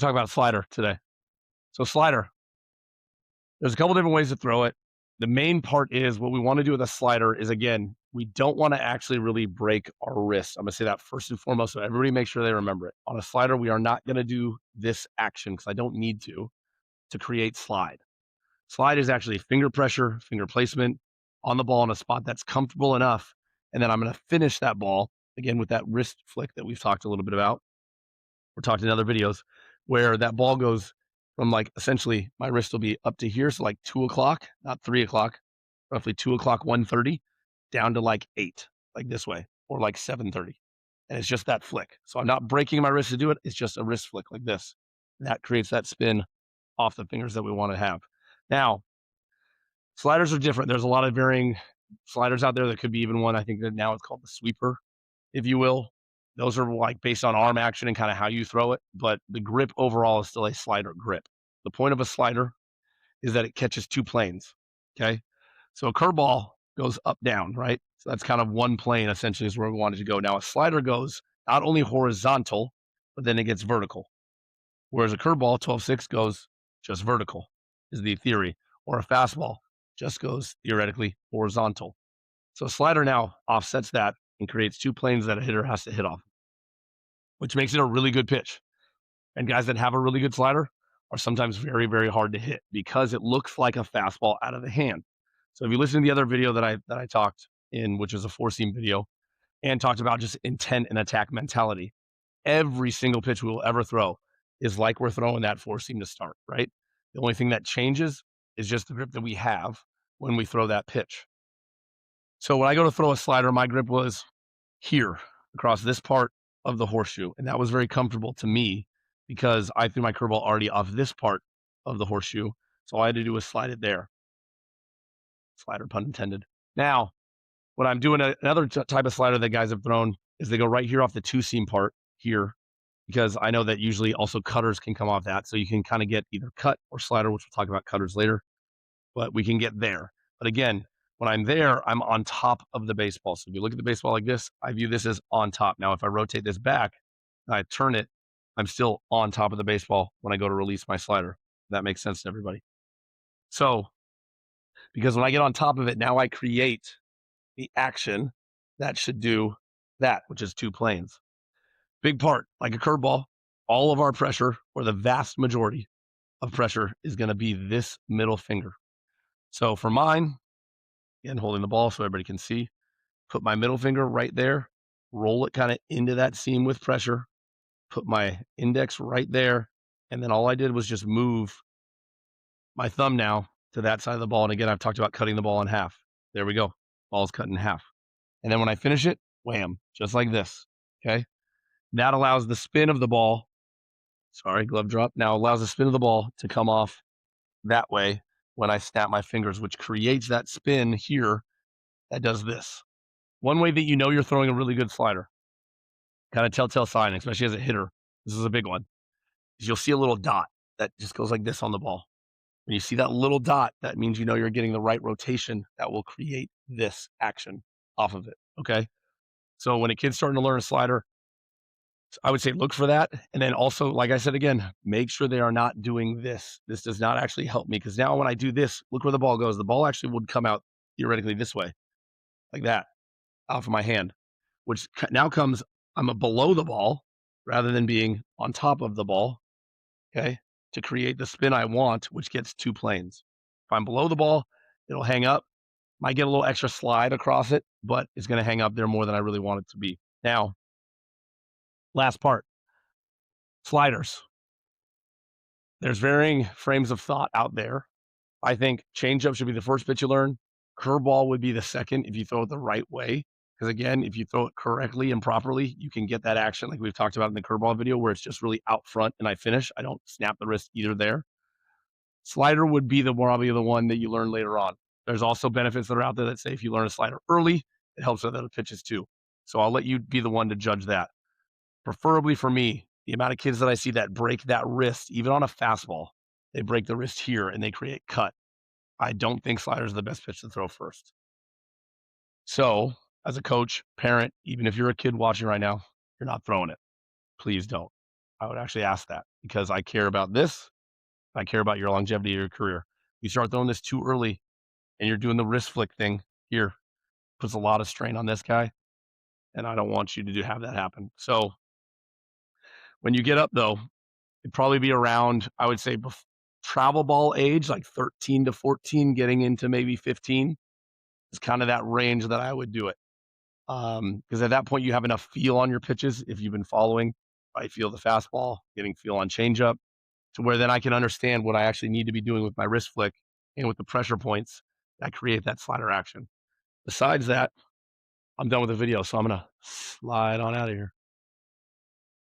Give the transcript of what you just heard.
talk about slider today. So slider, there's a couple different ways to throw it. The main part is what we want to do with a slider is again, we don't want to actually really break our wrist. I'm going to say that first and foremost. So everybody make sure they remember it. On a slider, we are not going to do this action because I don't need to create slide. Slide is actually finger pressure, finger placement on the ball in a spot that's comfortable enough. And then I'm going to finish that ball again with that wrist flick that we've talked a little bit about. We're talking in other videos where that ball goes from like essentially my wrist will be up to here. So like 2 o'clock, not 3 o'clock, roughly 2 o'clock, 1:30 down to like 8, like this way, or like 7:30. And it's just that flick. So I'm not breaking my wrist to do it. It's just a wrist flick like this. That creates that spin off the fingers that we want to have. Now, sliders are different. There's a lot of varying sliders out there. There could be even one, I think that now it's called the sweeper, if you will. Those are like based on arm action and kind of how you throw it, but the grip overall is still a slider grip. The point of a slider is that it catches two planes. Okay. So a curveball goes up, down, right? So that's kind of one plane essentially is where we wanted to go. Now a slider goes not only horizontal, but then it gets vertical. Whereas a curveball, 12-6, goes just vertical, is the theory. Or a fastball just goes theoretically horizontal. So a slider now offsets that and creates two planes that a hitter has to hit off, which makes it a really good pitch. And guys that have a really good slider are sometimes very, very hard to hit because it looks like a fastball out of the hand. So if you listen to the other video that I talked in, which was a four seam video, and talked about just intent and attack mentality, every single pitch we will ever throw is like we're throwing that four seam to start, right? The only thing that changes is just the grip that we have when we throw that pitch. So when I go to throw a slider, my grip was here across this part of the horseshoe. And that was very comfortable to me because I threw my curveball already off this part of the horseshoe. So all I had to do was slide it there. Slider, pun intended. Now, when I'm doing another type of slider that guys have thrown is they go right here off the two seam part here, because I know that usually also cutters can come off that. So you can kind of get either cut or slider, which we'll talk about cutters later, but we can get there. But again, when I'm there, I'm on top of the baseball. So if you look at the baseball like this, I view this as on top. Now, if I rotate this back and I turn it, I'm still on top of the baseball when I go to release my slider. That makes sense to everybody. So, because when I get on top of it, now I create the action that should do that, which is two planes. Big part, like a curveball, all of our pressure, or the vast majority of pressure, is going to be this middle finger. So for mine, again, holding the ball so everybody can see, put my middle finger right there, roll it kind of into that seam with pressure, put my index right there, and then all I did was just move my thumb now to that side of the ball. And again, I've talked about cutting the ball in half. There we go. Ball's cut in half. And then when I finish it, wham, just like this. Okay. That allows the spin of the ball. Sorry, glove drop. Now allows the spin of the ball to come off that way when I snap my fingers, which creates that spin here that does this. One way that you know you're throwing a really good slider, kind of telltale sign, especially as a hitter, this is a big one, is you'll see a little dot that just goes like this on the ball. When you see that little dot, that means you know you're getting the right rotation that will create this action off of it. Okay. So when a kid's starting to learn a slider, I would say look for that. And then also, like I said again, make sure they are not doing this. This does not actually help me because now when I do this, look where the ball goes. The ball actually would come out theoretically this way, like that, off of my hand, which now comes, I'm below the ball rather than being on top of the ball, okay, to create the spin I want, which gets two planes. If I'm below the ball, it'll hang up. Might get a little extra slide across it, but it's going to hang up there more than I really want it to be. Now, last part, sliders. There's varying frames of thought out there. I think changeup should be the first pitch you learn. Curveball would be the second if you throw it the right way. Because again, if you throw it correctly and properly, you can get that action like we've talked about in the curveball video where it's just really out front and I finish. I don't snap the wrist either there. Slider would be probably the one that you learn later on. There's also benefits that are out there that say if you learn a slider early, it helps with other pitches too. So I'll let you be the one to judge that. Preferably for me, the amount of kids that I see that break that wrist, even on a fastball, they break the wrist here and they create cut. I don't think slider is the best pitch to throw first. So, as a coach, parent, even if you're a kid watching right now, you're not throwing it. Please don't. I would actually ask that. because I care about this. I care about your longevity of your career. You start throwing this too early and you're doing the wrist flick thing here, puts a lot of strain on this guy, and I don't want you to have that happen. So when you get up though, it'd probably be around, I would say, travel ball age, like 13 to 14, getting into maybe 15 is kind of that range that I would do it. Because at that point you have enough feel on your pitches if you've been following. I feel the fastball, getting feel on changeup, to where then I can understand what I actually need to be doing with my wrist flick and with the pressure points that create that slider action. Besides that, I'm done with the video, so I'm gonna slide on out of here.